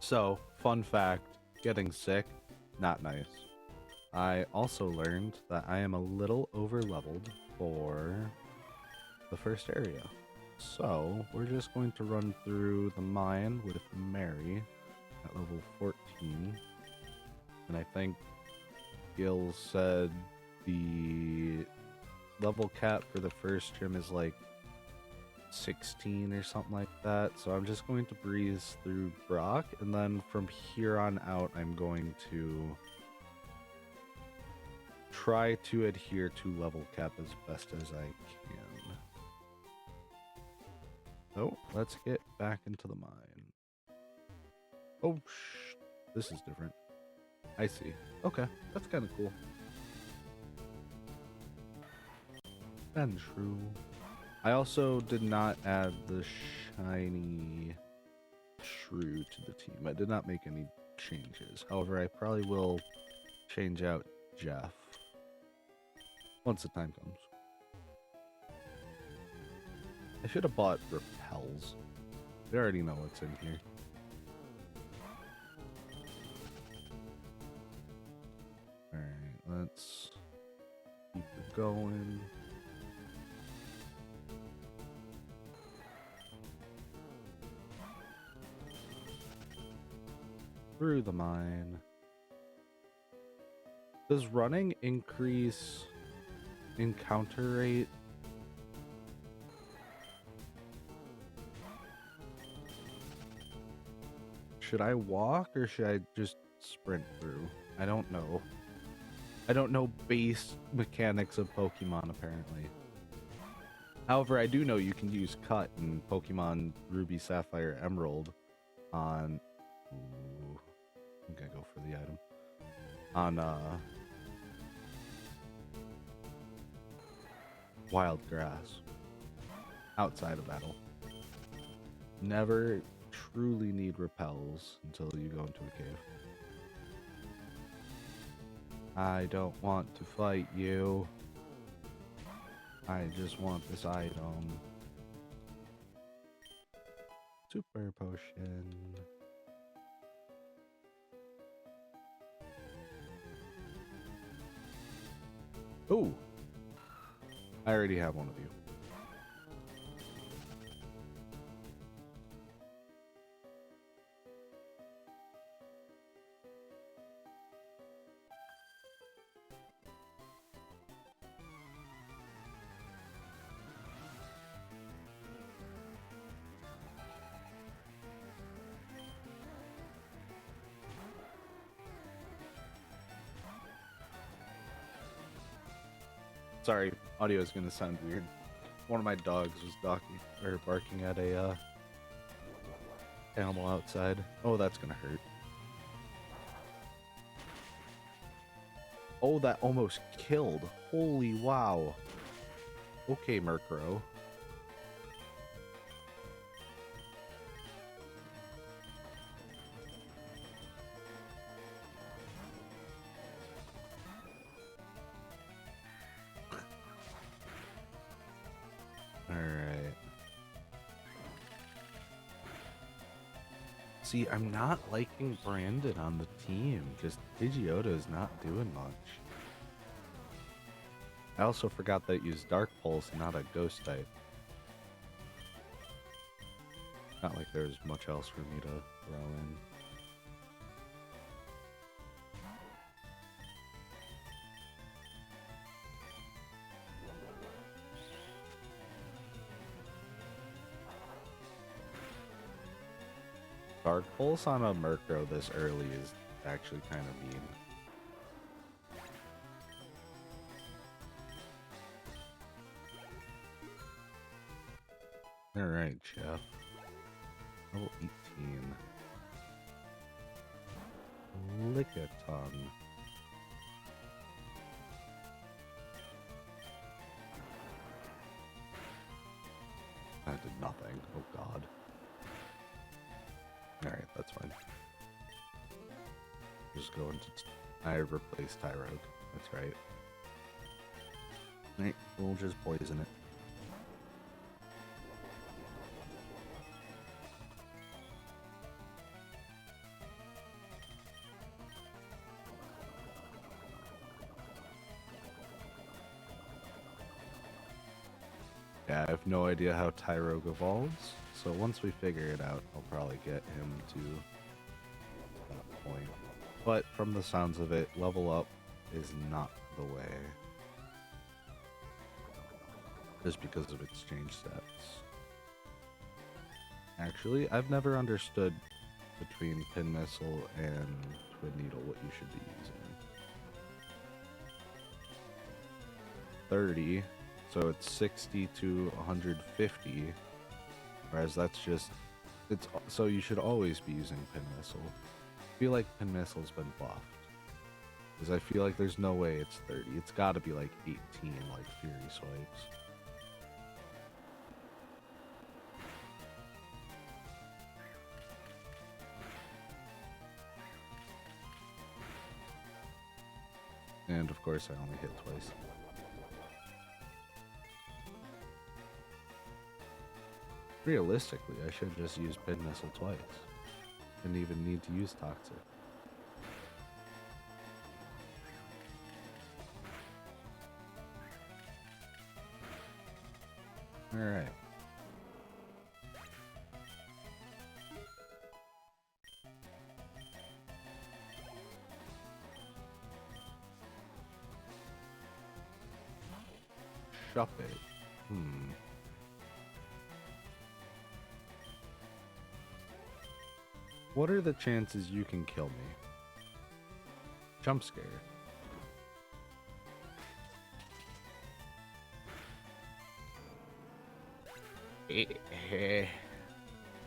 So, fun fact, getting sick, not nice. I also learned that I am a little over leveled for the first area. So, we're just going to run through the mine with Mary at level 14. And I think Gil said the level cap for the first trim is like 16 or something like that. So I'm just going to breeze through Brock, and then from here on out, I'm going to try to adhere to level cap as best as I can. So let's get back into the mine. Oh, this is different. I see. Okay, that's kind of cool. And true. I also did not add the shiny shrew to the team. I did not make any changes. However, I probably will change out Jeff once the time comes. I should have bought repels. We already know what's in here. Alright, let's keep it going. Through the mine. Does running increase encounter rate? Should I walk or should I just sprint through? I don't know. I don't know base mechanics of Pokemon, apparently. However, I do know you can use Cut in Pokemon Ruby, Sapphire, Emerald on... Ooh, I think I go for the item. On, Wild Grass. Outside of battle. Never truly need repels until you go into a cave. I don't want to fight you. I just want this item. Super potion. Ooh. I already have one of you. Sorry, audio is gonna sound weird. One of my dogs was barking at a animal outside. Oh, that's gonna hurt. Oh, that almost killed. Holy wow. Okay, Murkrow. Alright. See, I'm not liking Brandon on the team because Pidgeotto is not doing much. I also forgot that it used Dark Pulse, not a Ghost type. Not like there's much else for me to throw in. Dark Pulse on a Murkrow this early is actually kind of mean. Alright, Jeff. Level 18. Lickitung. That did nothing. Oh god. Alright, that's fine. Just go into... I replaced Tyrogue. That's right. Right, we'll just poison it. I have no idea how Tyrogue evolves, so once we figure it out, I'll probably get him to that point. But from the sounds of it, level up is not the way. Just because of exchange stats. Actually, I've never understood between Pin Missile and Twin Needle what you should be using. 30, so it's 60 to 150, whereas that's just, it's, so you should always be using Pin Missile. I feel like Pin Missile's been buffed, because I feel like there's no way it's 30. It's got to be like 18, like Fury Swipes. And of course I only hit twice. Realistically, I should just use Pin Missile twice. Didn't even need to use Toxic. Alright. Shop it. What are the chances you can kill me? Jump scare.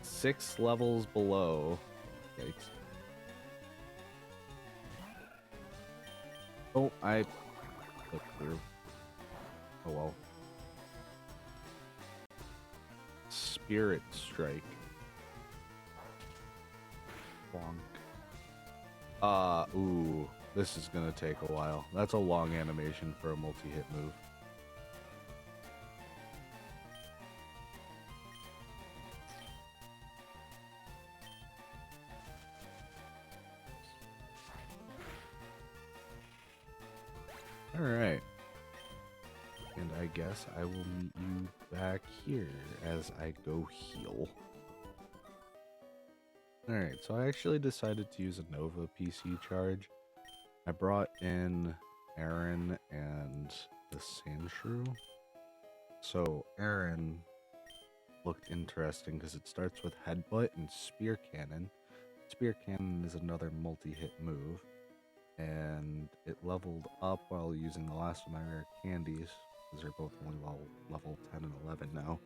Six levels below. Yikes. Oh, I clicked through. Oh well. Spirit Strike. Bonk. Ooh, this is gonna take a while. That's a long animation for a multi-hit move. Alright. And I guess I will meet you back here as I go heal. Alright, so I actually decided to use a Nova PC charge. I brought in Aaron and the Sandshrew. So Aaron looked interesting because it starts with Headbutt and Spear Cannon. Spear Cannon is another multi-hit move. And it leveled up while using the last of my rare candies, because they're both only level 10 and 11 now,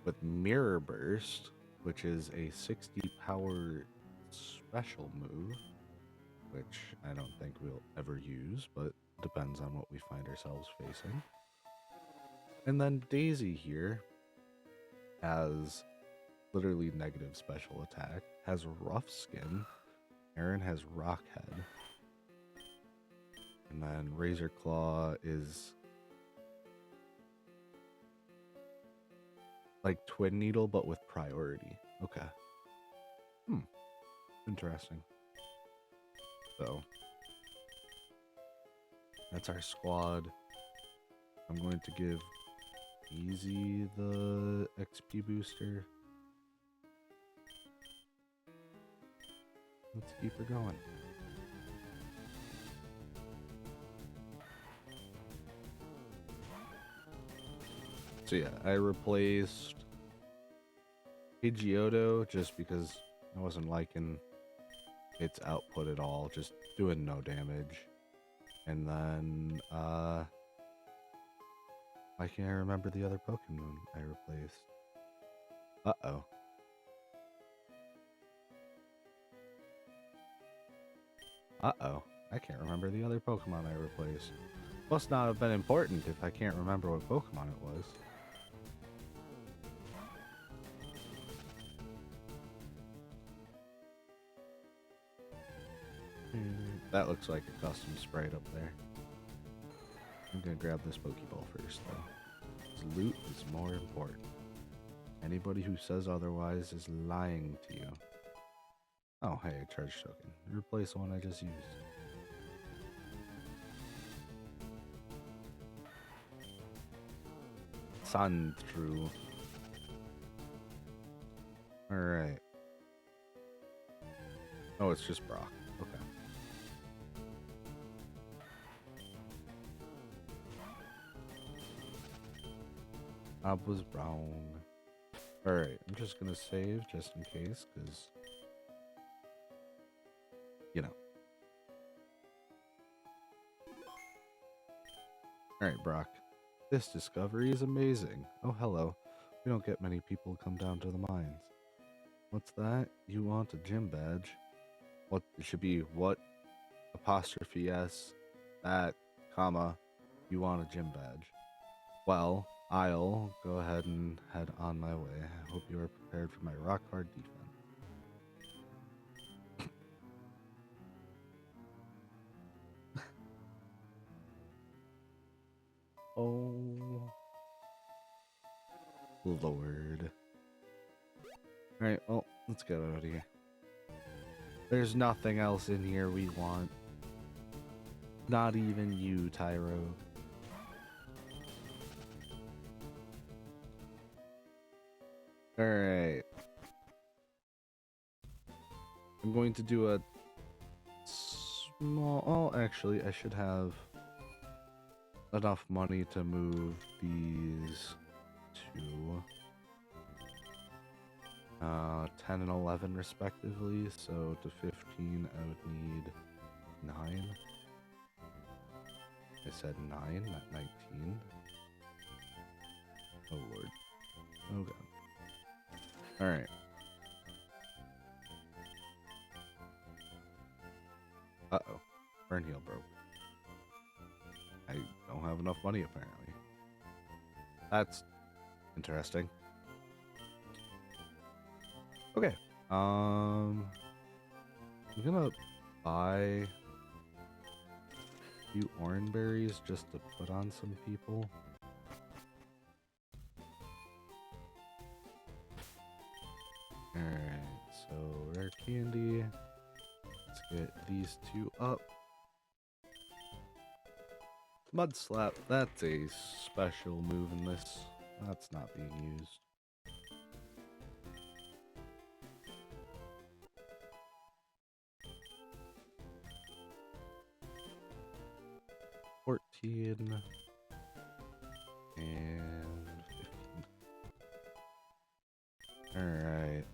with Mirror Burst, which is a 60 power special move, which I don't think we'll ever use, but depends on what we find ourselves facing. And then Daisy here has literally negative special attack, has Rough Skin, Aaron has Rock Head. And then Razor Claw is like Twin Needle, but with priority. Okay. Interesting. So, that's our squad. I'm going to give Easy the XP booster. Let's keep her going. So yeah, I replaced Pidgeotto just because I wasn't liking its output at all, just doing no damage. And then, why can't I remember the other Pokemon I replaced? Uh-oh. Uh-oh. I can't remember the other Pokemon I replaced. Must not have been important if I can't remember what Pokemon it was. That looks like a custom sprite up there. I'm gonna grab this Pokeball first, though. This loot is more important. Anybody who says otherwise is lying to you. Oh, hey, a charge token. Replace the one I just used. Sandru. Alright. Oh, it's just Brock. Okay. I was wrong. Alright, I'm just gonna save just in case, because, you know. Alright, Brock. This discovery is amazing. Oh, hello. We don't get many people come down to the mines. What's that? You want a gym badge? What it should be what apostrophe s that comma you want a gym badge. Well, I'll go ahead and head on my way. I hope you are prepared for my rock hard defense. Oh Lord. Alright, well, let's get out of here. There's nothing else in here we want. Not even you, Tyro. Alright. I'm going to do a small... Oh, actually, I should have enough money to move these to 10 and 11 respectively, so to 15 I would need 9. I said 9, not 19. Oh lord. Oh god. Alright. Uh-oh. Burn heal broke. I don't have enough money apparently. That's interesting. Okay. I'm gonna buy a few orange berries just to put on some people. Alright, so rare candy. Let's get these two up. Mud slap, that's a special move in this. That's not being used. $14 and $15. Alright.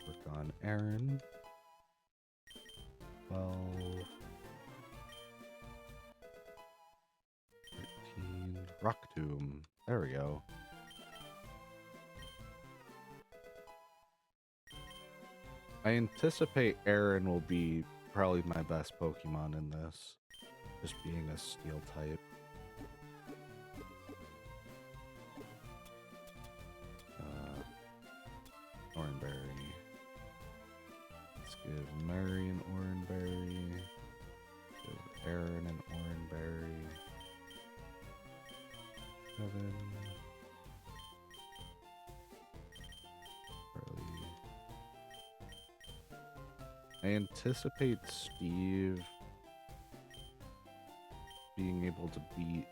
Work on Aaron. 12. 13. Rock Tomb. There we go. I anticipate Aaron will be probably my best Pokemon in this. Just being a steel type. Oranberry. Let's give Mary an Oranberry. Give Aaron an Oranberry. 7. Early. I anticipate Steve being able to beat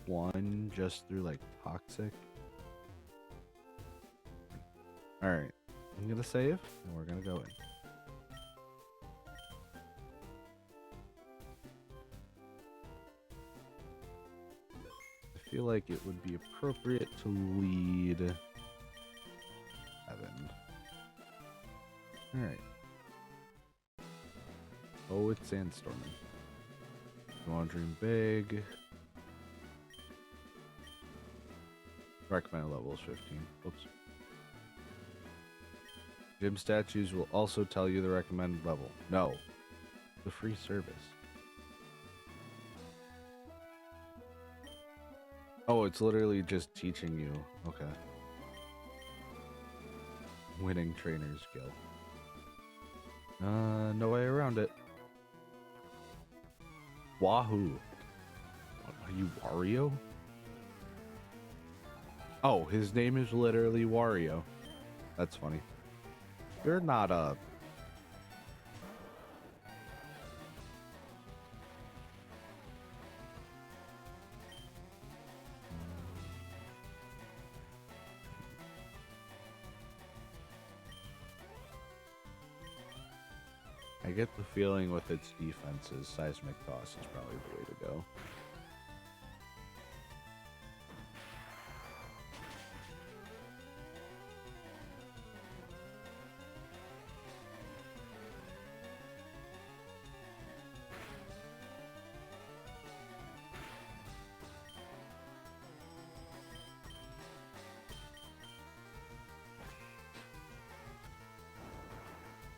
1 just through like toxic. Alright, I'm gonna save and we're gonna go in. I feel like it would be appropriate to lead Evan. Alright. Oh, it's sandstorming. You want to dream big. Recommended level is 15. Oops. Gym statues will also tell you the recommended level. No. The free service. Oh, it's literally just teaching you. Okay. Winning Trainer's Guild. No way around it. Wahoo. Are you Wario? Oh, his name is literally Wario. That's funny. You're not a... I get the feeling with its defenses, seismic toss is probably the way to go.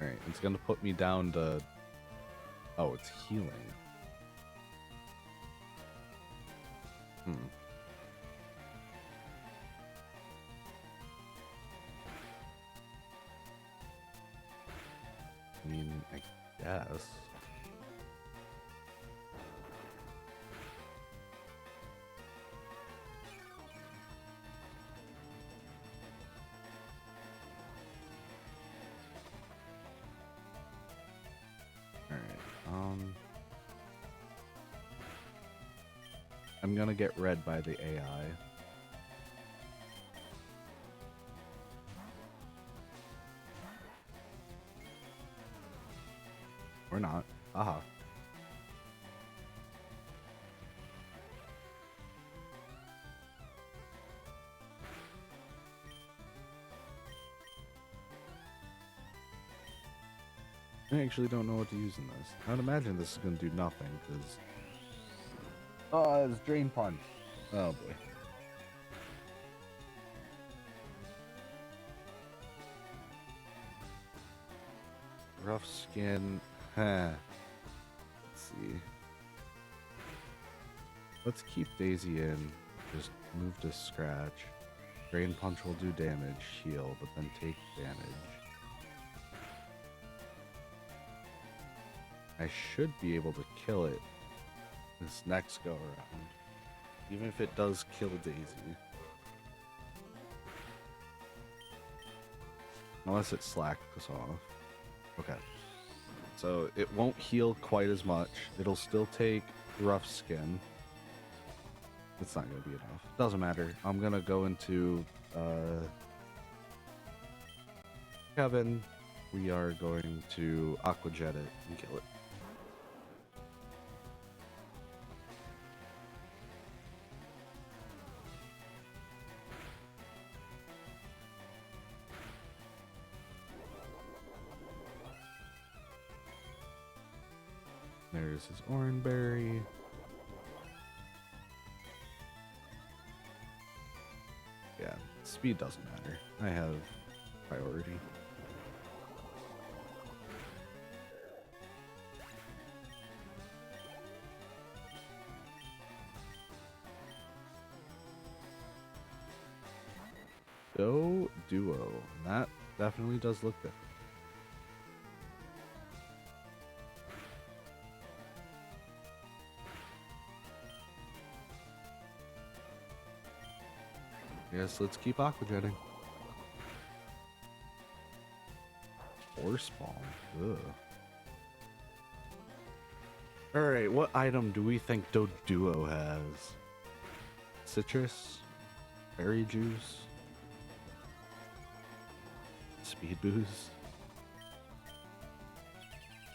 Alright, it's gonna put me down to... Oh, it's healing. I mean, I guess. I'm gonna get read by the AI. Or not. Aha. I actually don't know what to use in this. I would imagine this is gonna do nothing, because... Oh, it's Drain Punch. Oh boy. Rough Skin. Huh. Let's see. Let's keep Daisy in. Just move to Scratch. Drain Punch will do damage, heal, but then take damage. I should be able to kill it this next go around. Even if it does kill Daisy. Unless it slacked us off. Okay. So it won't heal quite as much. It'll still take Rough Skin. It's not going to be enough. Doesn't matter. I'm going to go into Kevin. We are going to Aqua Jet it and kill it. There's his Oranberry. Yeah, speed doesn't matter. I have priority. Go Duo. That definitely does look different. Yes, let's keep Aqua Jetting. Force Bomb. Ugh. Alright, what item do we think Doduo has? Citrus? Berry Juice? Speed Boost?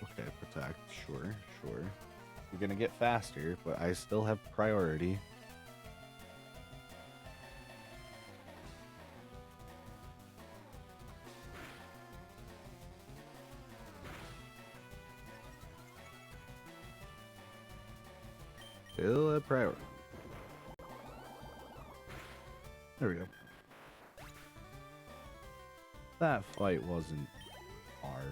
Okay, Protect. Sure, sure. You're gonna get faster, but I still have priority. Still a priority. There we go. That fight wasn't hard.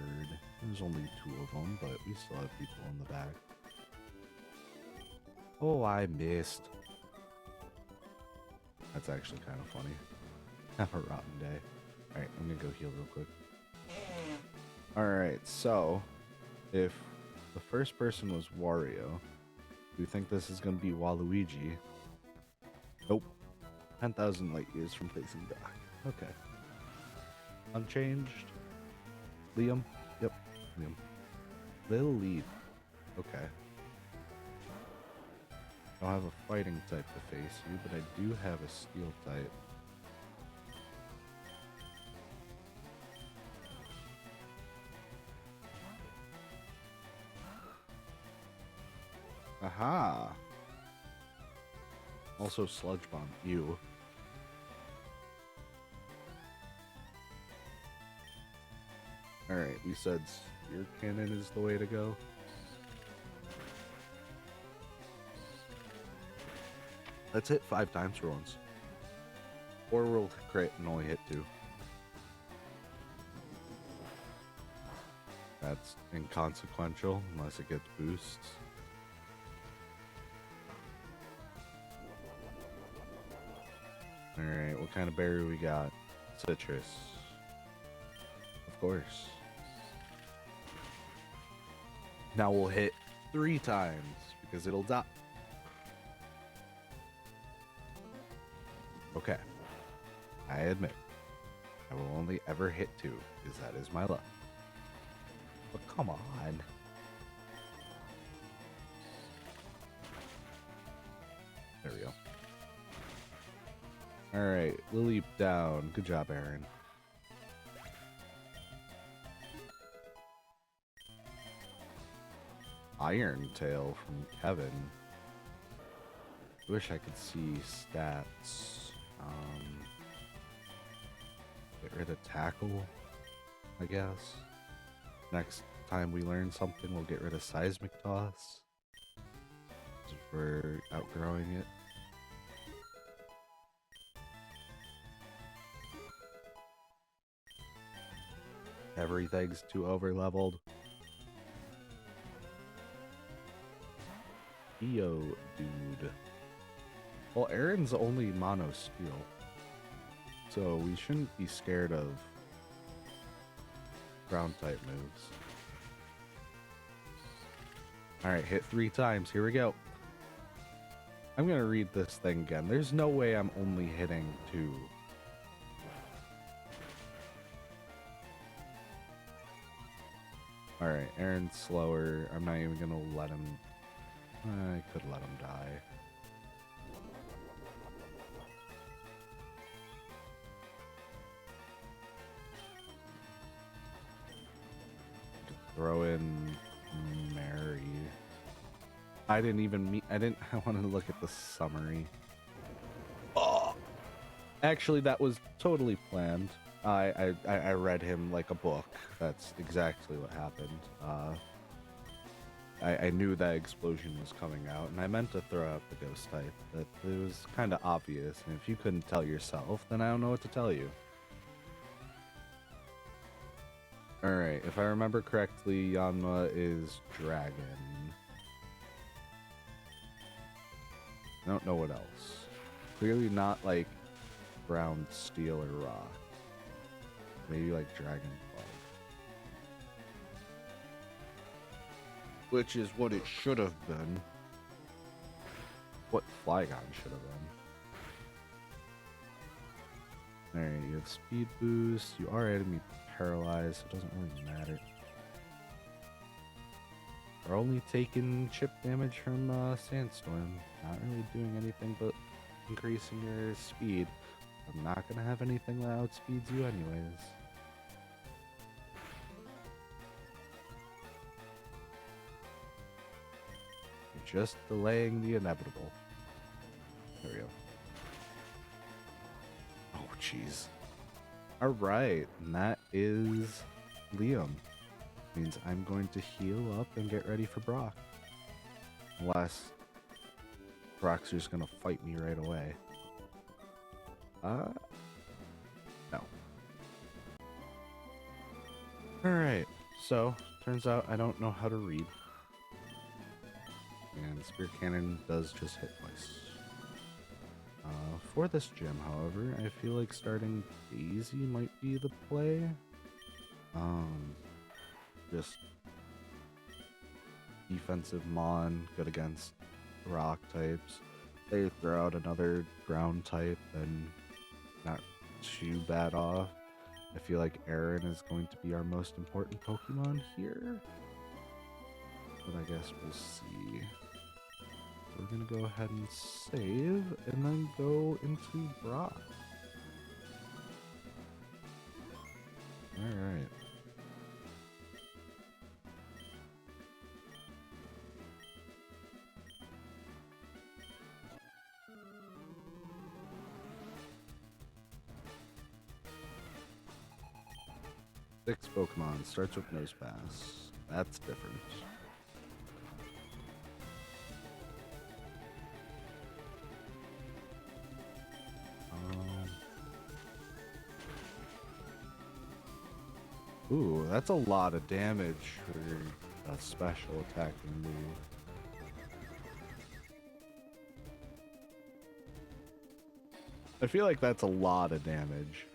There's only 2 of them, but we still have people in the back. Oh, I missed. That's actually kind of funny. Have a rotten day. Alright, I'm gonna go heal real quick. Alright, so if the first person was Wario, do you think this is gonna be Waluigi? Nope. 10,000 light years from placing dock. Okay. Unchanged. Liam? Yep. Liam. Little lead. Okay. I don't have a fighting type to face you, but I do have a steel type. Aha. Also sludge bomb. You. Alright, we said spear cannon is the way to go. Let's hit 5 times for once. Or we'll crit and only hit 2. That's inconsequential unless it gets boosts. Alright, what kind of berry we got? Citrus. Of course. Now we'll hit 3 times because it'll die. Okay. I admit, I will only ever hit 2 because that is my luck. But come on. There we go. Alright, we'll leap down. Good job, Aaron. Iron Tail from Kevin. Wish I could see stats. Get rid of tackle, I guess. Next time we learn something, we'll get rid of seismic toss. If we're outgrowing it. Everything's too over-leveled. EO dude. Well, Aaron's only mono steel, so we shouldn't be scared of ground type moves. Alright, hit 3 times. Here we go. I'm gonna read this thing again. There's no way I'm only hitting 2. Alright, Aaron's slower. I'm not even gonna let him... I could let him die. Throw in Mary. I didn't even meet... I wanted to look at the summary. Oh! Actually, that was totally planned. I read him like a book. That's exactly what happened. I knew that explosion was coming out, and I meant to throw out the ghost type, but it was kind of obvious, and if you couldn't tell yourself, then I don't know what to tell you. Alright, if I remember correctly, Yanma is dragon. I don't know what else. Clearly not like ground steel or rock. Maybe like dragon bug. Which is what it should have been. What Flygon should have been. Alright, you have speed boost. You are enemy paralyzed, so it doesn't really matter. We're only taking chip damage from Sandstorm. Not really doing anything but increasing your speed. I'm not gonna have anything that outspeeds you anyways. You're just delaying the inevitable. There we go. Oh, jeez. Alright, and that is Liam. Means I'm going to heal up and get ready for Brock. Unless Brock's just gonna fight me right away. No. Alright, so turns out I don't know how to read. And Spear Cannon does just hit twice. For this gym, however, I feel like starting Daisy might be the play. Just defensive Mon, good against rock types. They throw out another ground type and not too bad off. I feel like Aaron is going to be our most important Pokemon here. But I guess we'll see. We're gonna go ahead and save and then go into Brock. Alright. 6 Pokemon. Starts with Nose Pass. That's different. Ooh, that's a lot of damage for a special attacking move. I feel like that's a lot of damage.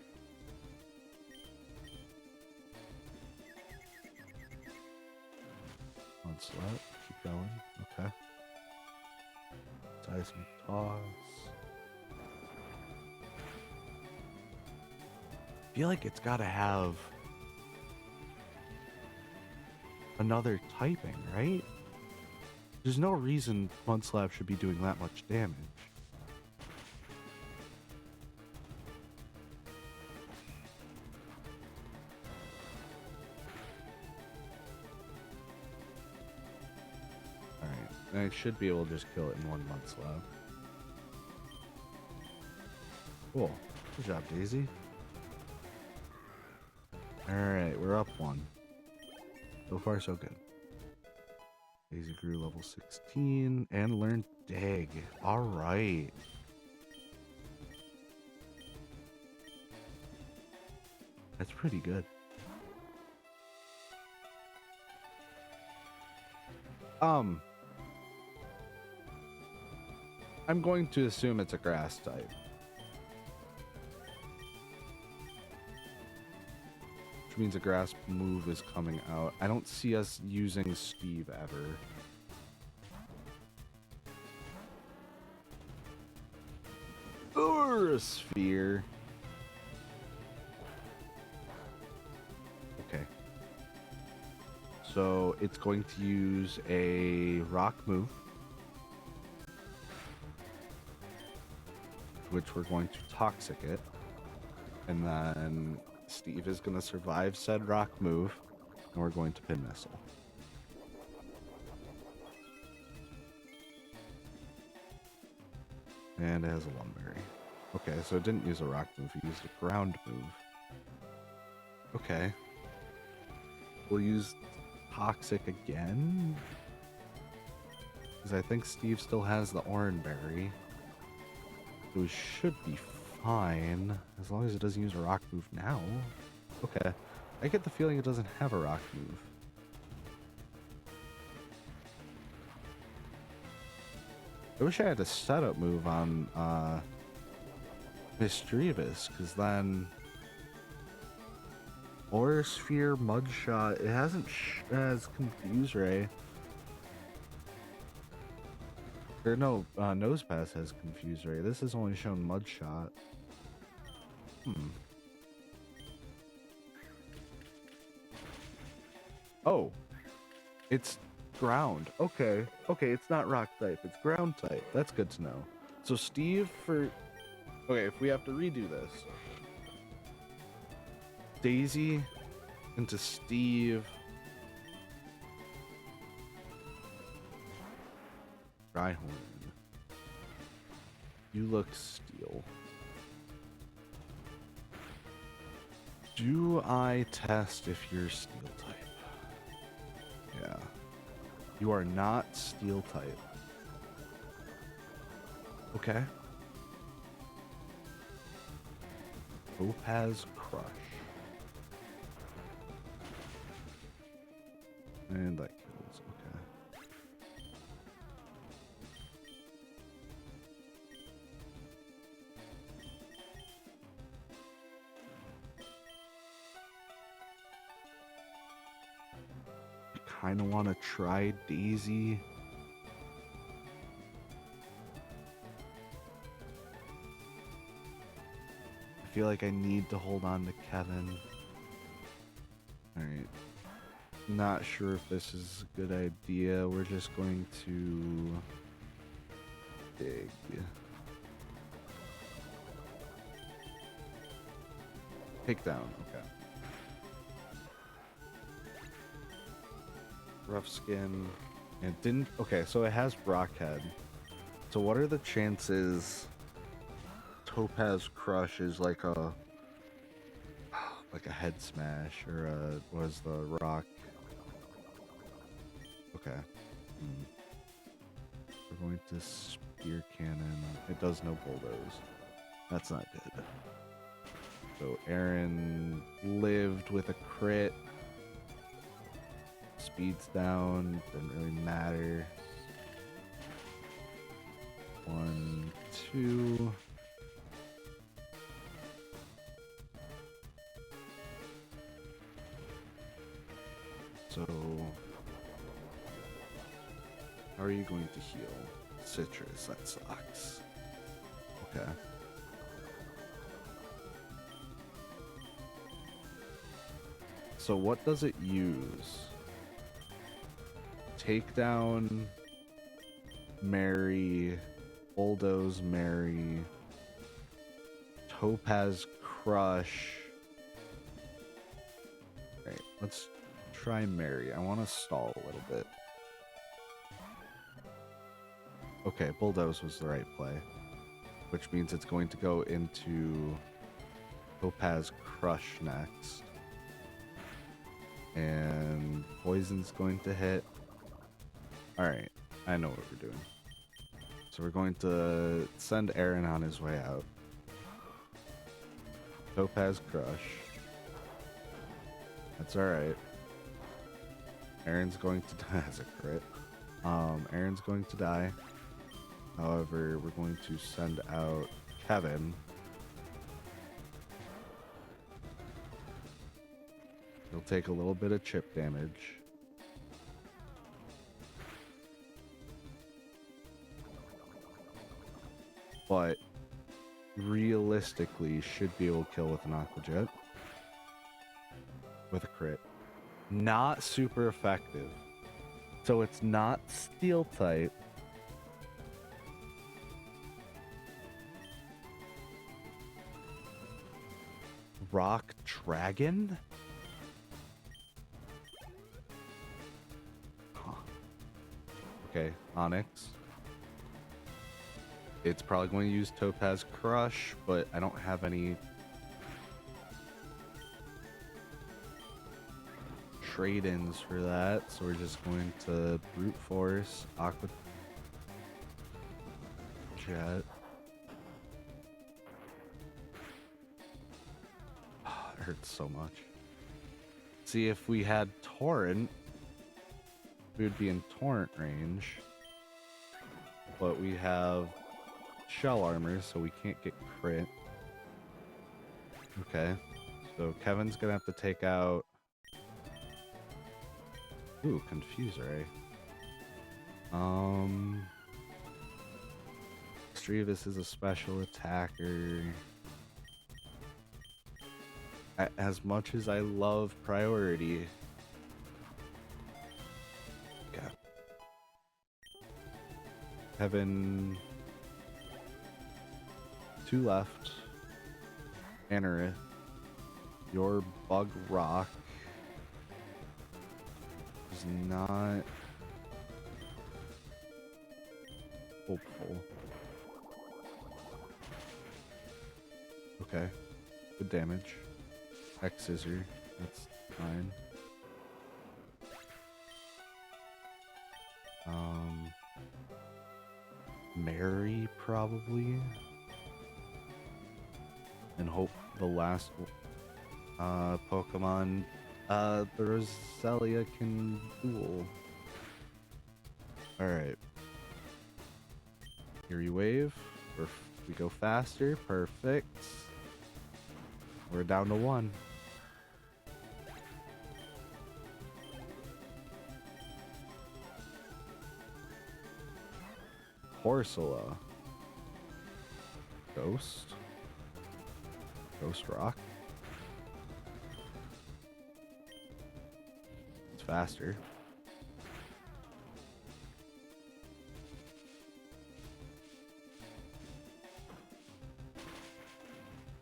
Onslaught, keep going. Okay. Seismic Toss. I feel like it's gotta have another typing, right? There's no reason Mudslap should be doing that much damage. Alright, I should be able to just kill it in one Mudslap. Cool. Good job, Daisy. Alright, we're up 1. So far, so good. Daisy grew level 16 and learned Dig. Alright. That's pretty good. I'm going to assume it's a grass type. Which means a grass move is coming out. I don't see us using Steve ever. Sphere. Okay. So it's going to use a rock move, which we're going to toxic it. And then Steve is going to survive said rock move, and we're going to pin missile. And it has a Lumberry. Okay, so it didn't use a rock move, it used a ground move. Okay. We'll use Toxic again? Because I think Steve still has the Oranberry. So we should be fine, as long as it doesn't use a rock move now. Okay. I get the feeling it doesn't have a rock move. I wish I had a setup move on Misdreavus, because then Aura Sphere, Mudshot, it hasn't has Confuse Ray. Or no, Nose Pass has Confuse Ray. This has only shown Mudshot. Oh, it's ground. Okay, okay, it's not rock type, it's ground type. That's good to know. So Steve for... Okay, if we have to redo this. Daisy into Steve. Rhyhorn. You look Steel. Do I test if you're Steel type? Yeah. You are not Steel type. Okay. Topaz Crush. And that kills, okay. I kind of want to try Daisy. I feel like I need to hold on to Kevin. Alright. Not sure if this is a good idea. We're just going to dig. Take down, okay. Rough Skin. It didn't... Okay, so it has Brockhead. So what are the chances Topaz Crush is like a like a head smash or was the rock? Okay. Hmm. We're going to spear cannon. It does no bulldoze. That's not good. So Aaron lived with a crit. Speed's down. Doesn't really matter. 1, 2. So, how are you going to heal? Citrus, that sucks. Okay. So what does it use? Takedown, Mary, Bulldoze Mary, Topaz Crush. Alright, let's try Mary. I want to stall a little bit. Okay, Bulldoze was the right play, which means it's going to go into Topaz Crush next. And Poison's going to hit. Alright, I know what we're doing. So we're going to send Aaron on his way out. Topaz Crush. That's alright. Aaron's going to die as a crit. Aaron's going to die. However, we're going to send out Kevin. He'll take a little bit of chip damage. But realistically should be able to kill with an Aqua Jet. With a crit. Not super effective. So it's not Steel type. Rock Dragon? Huh. Okay, Onyx. It's probably going to use Topaz Crush, but I don't have any trade-ins for that, so we're just going to brute force Aqua Jet. Oh, it hurts so much. See, if we had Torrent, we would be in Torrent range, but we have Shell Armor, so we can't get crit. Okay, so Kevin's gonna have to take out... Ooh, Confuser, eh? Strevis is a special attacker. As much as I love priority... Okay. Kevin... 2 left. Anorith. Your Bug Rock is not hopeful. Okay. Good damage. X Scissor. That's fine. Mary, probably. And hope the last Pokemon, the Roselia can duel. Alright. Here you wave. We go faster. Perfect. We're down to 1. Corsola. Ghost. Ghost Rock. It's faster.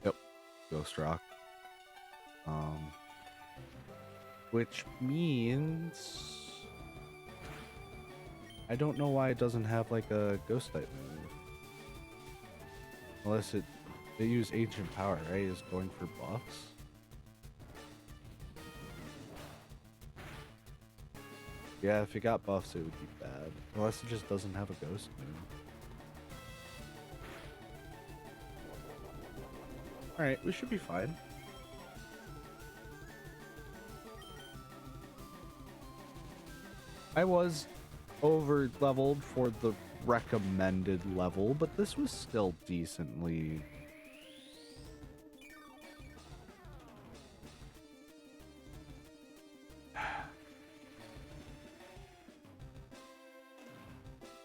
Yep. Ghost Rock. Which means... I don't know why it doesn't have like a Ghost type move. Unless they use Ancient Power, right? Is going for buffs. Yeah, if it got buffs, it would be bad. Unless it just doesn't have a ghost moon. Alright, we should be fine. I was over leveled for the recommended level, but this was still decently.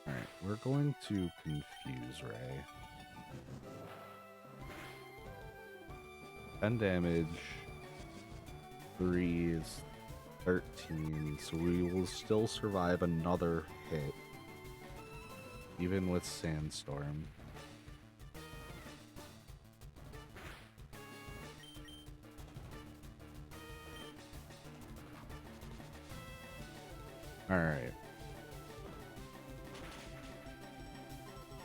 Alright, we're going to confuse Ray. 10 damage. 3 is 13, so we will still survive another hit. Even with Sandstorm. Alright.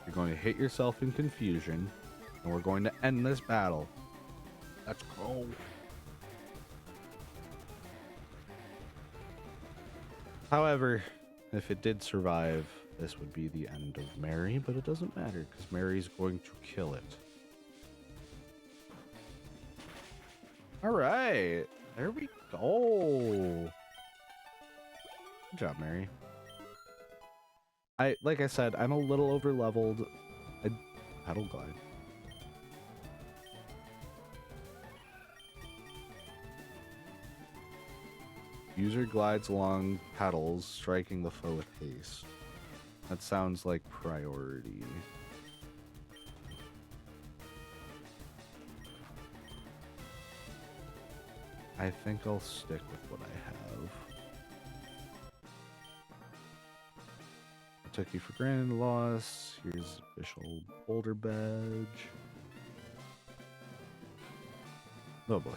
You're going to hit yourself in confusion, and we're going to end this battle. Let's go. However, if it did survive, this would be the end of Mary, but it doesn't matter, because Mary's going to kill it. Alright, there we go. Good job, Mary. Like I said, I'm a little over leveled. I pedal glide. User glides along pedals, striking the foe with haste. That sounds like priority. I think I'll stick with what I have. I took you for granted loss. Here's official boulder badge. Oh boy.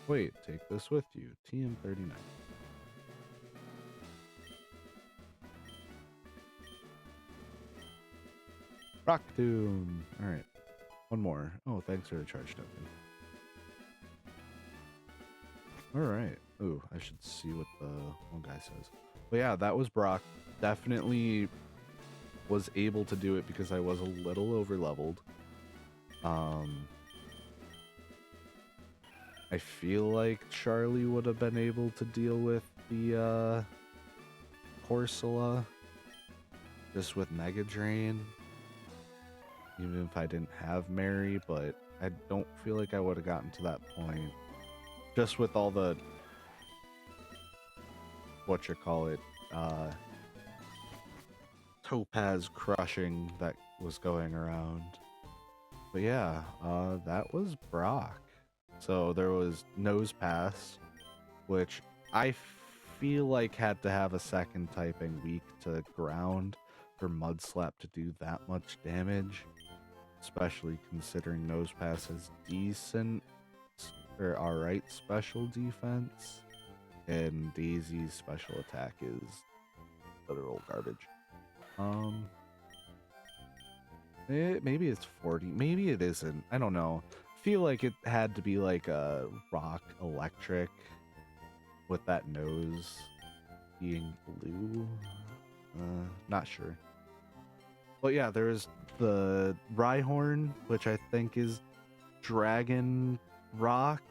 Wait, take this with you. TM39. Rock Tomb. Alright. One more. Oh, thanks for the charge token. Alright. Ooh, I should see what the one guy says. But yeah, that was Brock. Definitely was able to do it because I was a little over leveled. I feel like Charlie would have been able to deal with the Corsola just with Mega Drain, even if I didn't have Mary, but I don't feel like I would have gotten to that point just with all the Topaz crushing that was going around. But yeah, that was Brock. So there was Nose Pass, which I feel like had to have a second typing weak to ground for Mud Slap to do that much damage, especially considering Nose Pass has decent or alright special defense, and Daisy's special attack is literal garbage. Maybe it's 40, maybe it isn't, I don't know. Feel like it had to be like a rock electric with that nose being blue. Not sure. But yeah, there's the Rhyhorn, which I think is Dragon Rock.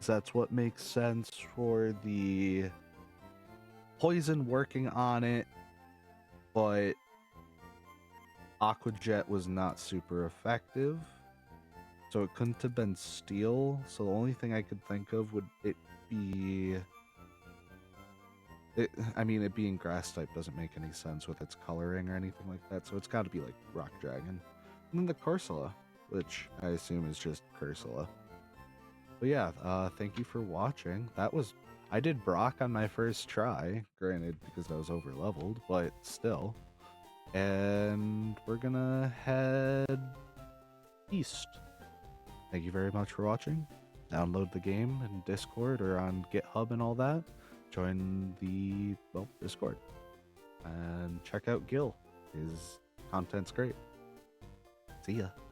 That's what makes sense for the poison working on it, but Aqua Jet was not super effective. So it couldn't have been steel. So the only thing I could think of would it be... it being grass type doesn't make any sense with its coloring or anything like that. So it's got to be like Rock Dragon. And then the Corsola, which I assume is just Corsola. But yeah, thank you for watching. I did Brock on my first try. Granted, because I was over leveled, but still. And we're gonna head east. Thank you very much for watching. Download the game in Discord or on GitHub and all that. Join the, Discord. And check out Gil. His content's great. See ya.